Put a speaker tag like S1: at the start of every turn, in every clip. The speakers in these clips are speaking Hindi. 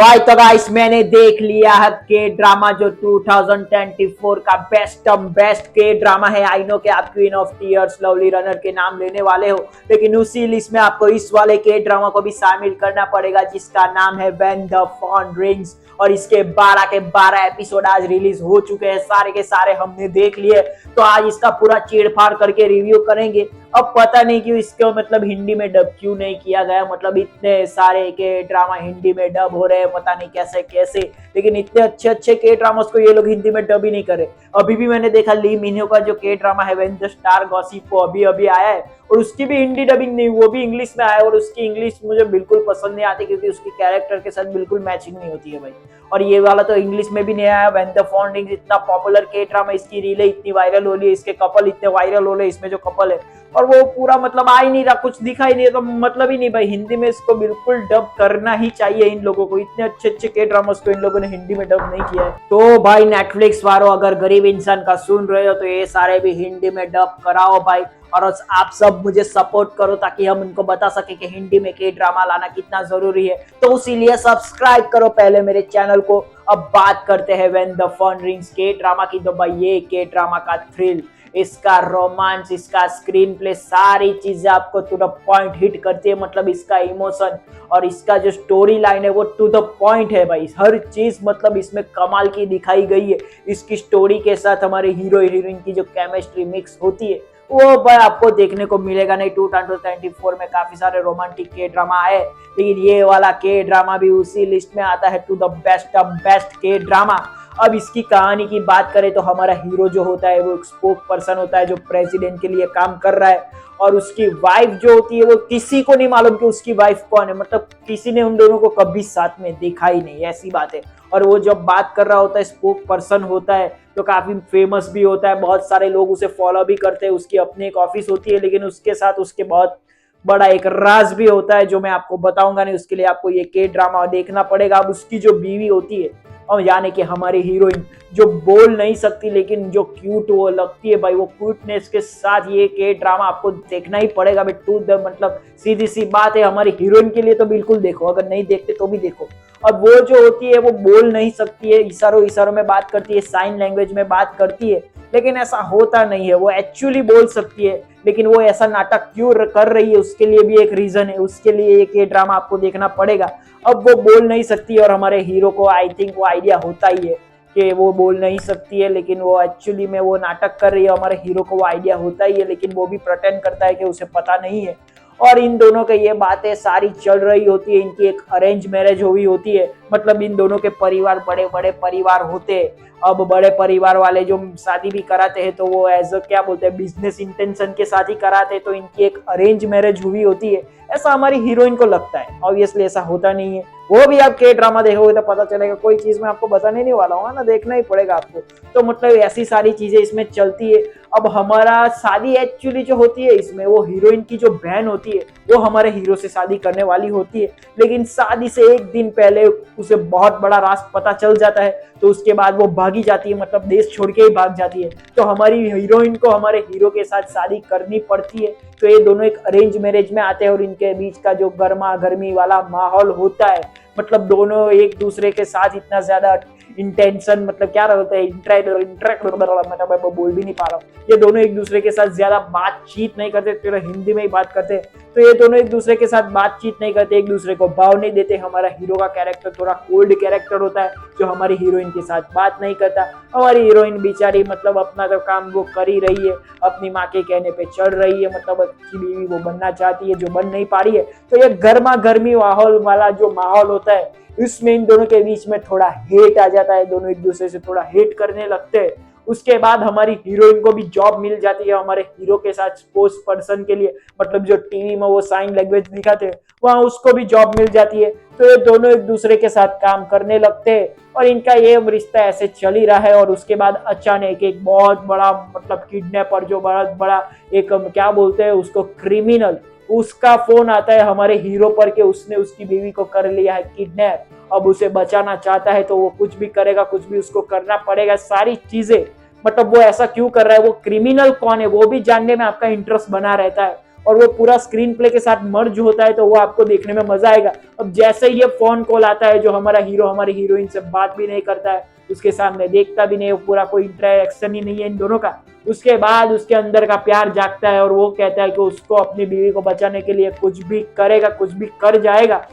S1: भाई तो गाइस मैंने देख लिया है के ड्रामा जो 2024 का बेस्ट के ड्रामा है। आई नो कि आप queen of tears lovely runner के नाम लेने वाले हो, लेकिन उसी लिस्ट में आपको इस वाले के ड्रामा को भी शामिल करना पड़ेगा जिसका नाम है व्हेन द फोन रिंग्स। और इसके 12 के 12 एपिसोड आज रिलीज हो चुके हैं, सारे के सारे हमने देख लिए। तो आज इसका पूरा चीड़फाड़ करके रिव्यू करेंगे। अब पता नहीं क्यों इसको मतलब हिंदी में डब क्यों नहीं किया गया, मतलब इतने सारे के ड्रामा हिंदी में डब हो रहे हैं, पता नहीं कैसे कैसे, लेकिन इतने अच्छे अच्छे के ड्रामास को ये लोग हिंदी में डब ही नहीं करे। अभी भी मैंने देखा ली मिन्हो का जो के ड्रामा है व्हेन द स्टार गॉसिप वो अभी अभी आया है और उसकी भी हिंदी डबिंग नहीं, वो भी इंग्लिश में आया है और उसकी इंग्लिश मुझे बिल्कुल पसंद नहीं आती क्योंकि उसकी कैरेक्टर के साथ बिल्कुल मैचिंग नहीं होती है भाई। और ये वाला तो इंग्लिश में भी नहीं आया। व्हेन द फोन रिंग्स इतना पॉपुलर के ड्रामा, इसकी रीलें इतनी वायरल हो रही है, इसके कपल इतने वायरल हो रहे हैं, इसमें जो कपल है और वो पूरा मतलब आ ही नहीं रहा, कुछ दिखा ही नहीं, तो मतलब ही नहीं भाई। हिंदी में इसको बिल्कुल डब करना ही चाहिए इन लोगों को, इतने अच्छे अच्छे के ड्रामास को इन लोगों ने हिंदी में डब नहीं किया है। तो भाई नेटफ्लिक्स वालों अगर गरीब इंसान का सुन रहे हो तो ये सारे भी हिंदी में डब कराओ भाई, और आप सब मुझे सपोर्ट करो ताकि हम उनको बता सके कि हिंदी में के ड्रामा लाना कितना जरूरी है। तो इसीलिए सब्सक्राइब करो पहले मेरे चैनल को। अब बात करते हैं व्हेन द फोन रिंग्स के ड्रामा की। तो भाई ये के ड्रामा का थ्रिल, इसका रोमांस, इसका स्क्रीन प्ले, सारी चीजें आपको टू द पॉइंट हिट करती है। मतलब इसका इमोशन और इसका जो स्टोरी लाइन है वो टू द पॉइंट है भाई। हर चीज मतलब इसमें कमाल की दिखाई गई है। इसकी स्टोरी के साथ हमारे हीरो हीरोइन की जो केमिस्ट्री मिक्स होती है वो भाई आपको देखने को मिलेगा नहीं। 2024 में काफी सारे रोमांटिक के ड्रामा आए, लेकिन ये वाला के ड्रामा भी उसी लिस्ट में आता है टू द बेस्ट के ड्रामा। अब इसकी कहानी की बात करें तो हमारा हीरो जो होता है वो एक स्पोक पर्सन होता है जो प्रेसिडेंट के लिए काम कर रहा है, और उसकी वाइफ जो होती है वो किसी को नहीं मालूम कि उसकी वाइफ कौन है, मतलब किसी ने उन दोनों को कभी साथ में देखा ही नहीं, ऐसी बात है। और वो जब बात कर रहा होता है, स्पोक पर्सन होता है तो काफी फेमस भी होता है, बहुत सारे लोग उसे फॉलो भी करते हैं, उसकी अपनी एक ऑफिस होती है, लेकिन उसके साथ उसके बहुत बड़ा एक राज भी होता है जो मैं आपको बताऊंगा नहीं, उसके लिए आपको ये के ड्रामा देखना पड़ेगा। अब उसकी जो बीवी होती है और यानी कि हमारी हीरोइन जो बोल नहीं सकती लेकिन जो क्यूट वो लगती है भाई, वो क्यूटनेस के साथ ये के ड्रामा आपको देखना ही पड़ेगा भाई। टू द मतलब सीधी सी बात है, हमारी हीरोइन के लिए तो बिल्कुल देखो, अगर नहीं देखते तो भी देखो। अब वो जो होती है वो बोल नहीं सकती है, इशारों में बात करती है, साइन लैंग्वेज में बात करती है, लेकिन ऐसा होता नहीं है। वो एक्चुअली बोल सकती है, लेकिन वो ऐसा नाटक क्यों कर रही है उसके लिए भी एक रीजन है, उसके लिए एक ये ड्रामा आपको देखना पड़ेगा। अब वो बोल नहीं सकती और हमारे हीरो को आई थिंक वो आइडिया होता ही है कि वो बोल नहीं सकती है, लेकिन वो एक्चुअली में वो नाटक कर रही है। हमारे हीरो को वो आइडिया होता ही है, लेकिन वो भी प्रिटेंड करता है कि उसे पता नहीं है। और इन दोनों के ये बातें सारी चल रही होती है। इनकी एक अरेंज मैरिज हुई होती है, मतलब इन दोनों के परिवार बड़े बड़े परिवार होते हैं। अब बड़े परिवार वाले जो शादी भी कराते हैं तो वो एज क्या बोलते हैं बिजनेस इंटेंशन के साथ ही कराते हैं, तो इनकी एक अरेंज मैरिज हुई होती है, ऐसा हमारी हीरोइन को लगता है। ऑब्वियसली ऐसा होता नहीं है, वो भी आप के ड्रामा देखोगे तो पता चलेगा, कोई चीज में आपको बताने नहीं वाला हूँ ना, देखना ही पड़ेगा आपको। तो मतलब ऐसी सारी चीजें इसमें चलती है। अब हमारा शादी एक्चुअली जो होती है इसमें, वो हीरोइन की जो बहन होती है वो हमारे हीरो से शादी करने वाली होती है, लेकिन शादी से एक दिन पहले उसे बहुत बड़ा राज पता चल जाता है, तो उसके बाद वो भागी जाती है, मतलब देश छोड़ के ही भाग जाती है। तो हमारी हीरोइन को हमारे हीरो के साथ शादी करनी पड़ती है। तो ये दोनों एक अरेंज मैरिज में आते हैं और इनके बीच का जो गर्मा गर्मी वाला माहौल होता है, मतलब दोनों एक दूसरे के साथ इतना ज्यादा इंटेंशन, मतलब क्या होता है इंटरेक्ट मतलब बोल भी नहीं पा रहा हूँ, ये दोनों एक दूसरे के साथ ज्यादा बातचीत नहीं करते, तो हिंदी में ही बात करते। तो ये दोनों एक दूसरे के साथ बातचीत नहीं करते, एक दूसरे को भाव नहीं देते। हमारा हीरो का कैरेक्टर थोड़ा कोल्ड कैरेक्टर होता है जो हमारी हीरोइन के साथ बात नहीं करता। हमारी हीरोइन बेचारी मतलब अपना जो काम वो कर ही रही है, अपनी माँ के कहने पे चल रही है, मतलब अच्छी बीवी वो बनना चाहती है जो बन नहीं पा रही है। तो ये गर्मा गर्मी माहौल वाला जो माहौल होता है, इसमें इन दोनों के बीच में थोड़ा हेट आ जाता है, दोनों एक दूसरे से थोड़ा हेट करने लगते हैं। उसके बाद हमारी हीरोइन को भी जॉब मिल जाती है हमारे हीरो के साथ स्पोक्स पर्सन के लिए, मतलब जो टीवी में वो साइन लैंग्वेज दिखाते हैं वहां उसको भी जॉब मिल जाती है। तो ये दोनों एक दूसरे के साथ काम करने लगते हैं और इनका ये रिश्ता ऐसे चल ही रहा है। और उसके बाद अचानक एक बहुत बड़ा मतलब किडनैपर, जो बहुत बड़ा एक क्या बोलते हैं उसको क्रिमिनल, उसका फोन आता है हमारे हीरो पर कि उसने उसकी बीवी को कर लिया है किडनैप। अब उसे बचाना चाहता है तो वो कुछ भी करेगा, कुछ भी उसको करना पड़ेगा, सारी चीजें मतलब वो ऐसा क्यों कर रहा है, वो क्रिमिनल कौन है वो भी जानने में आपका इंटरेस्ट बना रहता है। और वो पूरा स्क्रीन प्ले के साथ मर्ज होता है तो वो आपको देखने में मजा आएगा। अब जैसे ही ये फोन कॉल आता है, जो हमारा हीरो हमारी हीरोइन से बात भी नहीं करता है, उसके सामने देखता भी नहीं, पूरा कोई इंटरेक्शन ही नहीं है इन दोनों का। उसके बाद उसके अंदर का प्यार जागता है और वो कहता है कि उसको अपनी बीवी को बचाने के लिए कुछ भी करेगा, कुछ भी कर जाएगा।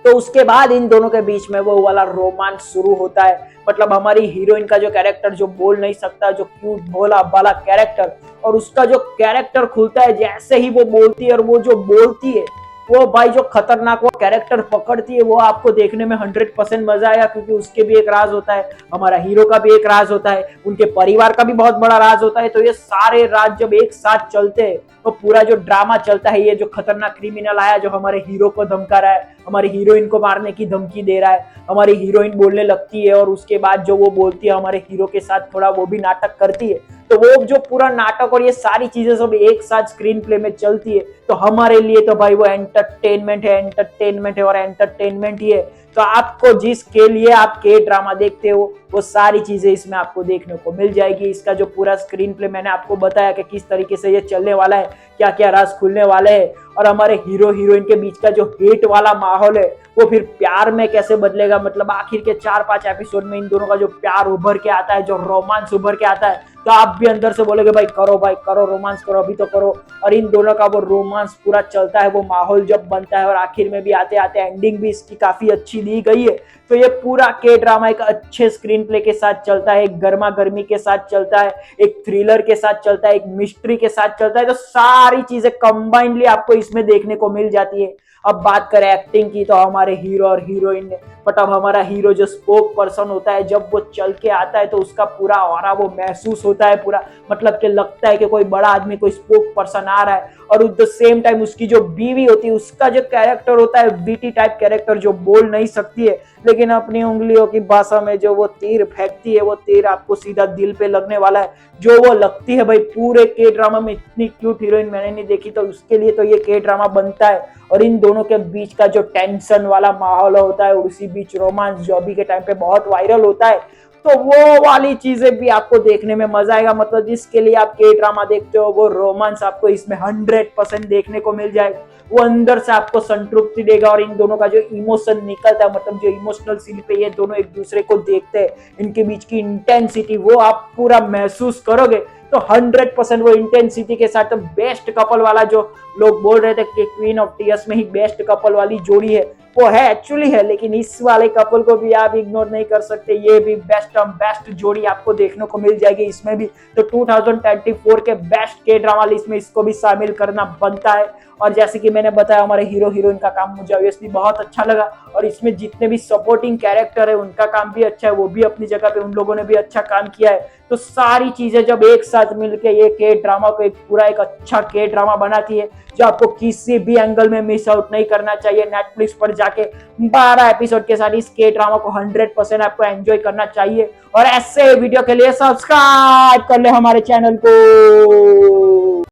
S1: तो उसके बाद इन दोनों के बीच में वो वाला रोमांस शुरू होता है। मतलब हमारी हीरोइन का जो कैरेक्टर, जो बोल नहीं सकता, जो क्यूट भोला वाला कैरेक्टर, और उसका जो कैरेक्टर खुलता है जैसे ही वो बोलती है, और वो जो बोलती है वो भाई जो खतरनाक वो कैरेक्टर पकड़ती है, वो आपको देखने में 100% मजा आएगा। क्योंकि उसके भी एक राज होता है, हमारा हीरो का भी एक राज होता है, उनके परिवार का भी बहुत बड़ा राज होता है। तो ये सारे राज जब एक साथ चलते हैं तो पूरा जो ड्रामा चलता है, ये जो खतरनाक क्रिमिनल आया जो हमारे हीरो को धमका रहा है, हमारी हीरोइन को मारने की धमकी दे रहा है, हमारी हीरोइन बोलने लगती है और उसके बाद जो वो बोलती है हमारे हीरो के साथ थोड़ा वो भी नाटक करती है। तो वो जो पूरा नाटक और ये सारी चीजें सब एक साथ स्क्रीन प्ले में चलती है, तो हमारे लिए तो भाई वो एंटरटेनमेंट है, एंटरटेनमेंट है और एंटरटेनमेंट ही है। तो आपको जिसके लिए आप के ड्रामा देखते हो वो सारी चीजें इसमें आपको देखने को मिल जाएगी। इसका जो पूरा स्क्रीन प्ले मैंने आपको बताया कि किस तरीके से ये चलने वाला है, क्या क्या राज खुलने वाले हैं, और हमारे हीरो हीरोइन के बीच का जो हेट वाला माहौल है वो फिर प्यार में कैसे बदलेगा। मतलब आखिर के 4-5 एपिसोड में इन दोनों का जो प्यार उभर के आता है, जो रोमांस उभर के आता है, तो आप भी अंदर से बोलोगे भाई करो रोमांस करो, अभी तो करो। और इन दोनों का वो रोमांस पूरा चलता है, वो माहौल जब बनता है, और आखिर में भी आते आते एंडिंग भी इसकी काफी अच्छी दी गई है। तो ये पूरा के ड्रामा एक अच्छे स्क्रीन प्ले के साथ चलता है, एक गर्मा गर्मी के साथ चलता है, एक थ्रिलर के साथ चलता है, एक मिस्ट्री के साथ चलता है। तो सारी चीजें कंबाइंडली आपको इसमें देखने को मिल जाती है। अब बात करें एक्टिंग की, तो हमारे हीरो और हीरोइन ने, बट अब हमारा हीरो जो स्पोक पर्सन होता है, जब वो चल के आता है तो उसका पूरा ऑरा वो महसूस होता है पूरा। मतलब कि लगता है कि कोई बड़ा आदमी, कोई स्पोक पर्सन आ रहा है। और उस द सेम टाइम उसकी जो बीवी होती है, उसका जो कैरेक्टर होता है बीटी टाइप कैरेक्टर, जो बोल नहीं सकती है लेकिन अपनी उंगलियों की भाषा में जो वो तीर फेंकती है, वो तीर आपको सीधा दिल पे लगने वाला है। जो वो लगती है भाई, पूरे के ड्रामा में इतनी क्यूट हीरोइन मैंने नहीं देखी। तो उसके लिए तो ये के ड्रामा बनता है। और इन दोनों के बीच का जो टेंशन वाला माहौल होता है, उसी बीच रोमांस जो अभी के टाइम पे बहुत वायरल होता है, तो वो वाली चीजें भी आपको देखने में मजा आएगा। मतलब जिसके लिए आप के ड्रामा देखते हो वो रोमांस आपको इसमें 100% देखने को मिल जाएगा। वो अंदर से आपको संतृप्ति देगा। और इन दोनों का जो इमोशन निकलता है, मतलब जो इमोशनल सीन पे ये दोनों एक दूसरे को देखते हैं, इनके बीच की इंटेंसिटी वो आप पूरा महसूस करोगे। तो 100% वो इंटेंसिटी के साथ बेस्ट कपल वाला, जो लोग बोल रहे थे कि क्वीन ऑफ टीयर्स में ही बेस्ट कपल वाली जोड़ी है, वो है, एक्चुअली है। लेकिन इस वाले कपल को भी आप इग्नोर नहीं कर सकते। ये भी बेस्ट जोड़ी आपको देखने को मिल जाएगी इसमें भी। तो 2024 के बेस्ट के ड्रामा लिस्ट में इसको भी शामिल करना बनता है। और जैसे कि मैंने बताया, हमारे हीरो हीरोइन का काम मुझे ऑब्वियसली बहुत अच्छा लगा। और इसमें जितने भी सपोर्टिंग कैरेक्टर है उनका काम भी अच्छा है, वो भी अपनी जगह पे उन लोगों ने भी अच्छा काम किया है। तो सारी चीजें जब एक साथ मिलके ये के ड्रामा को एक पूरा एक अच्छा के ड्रामा बनाती है, जो आपको किसी भी एंगल में मिस आउट नहीं करना चाहिए। नेटफ्लिक्स पर जाके 12 एपिसोड के साथ इस के ड्रामा को 100% आपको एंजॉय करना चाहिए। और ऐसे वीडियो के लिए सब्सक्राइब कर ले हमारे चैनल को।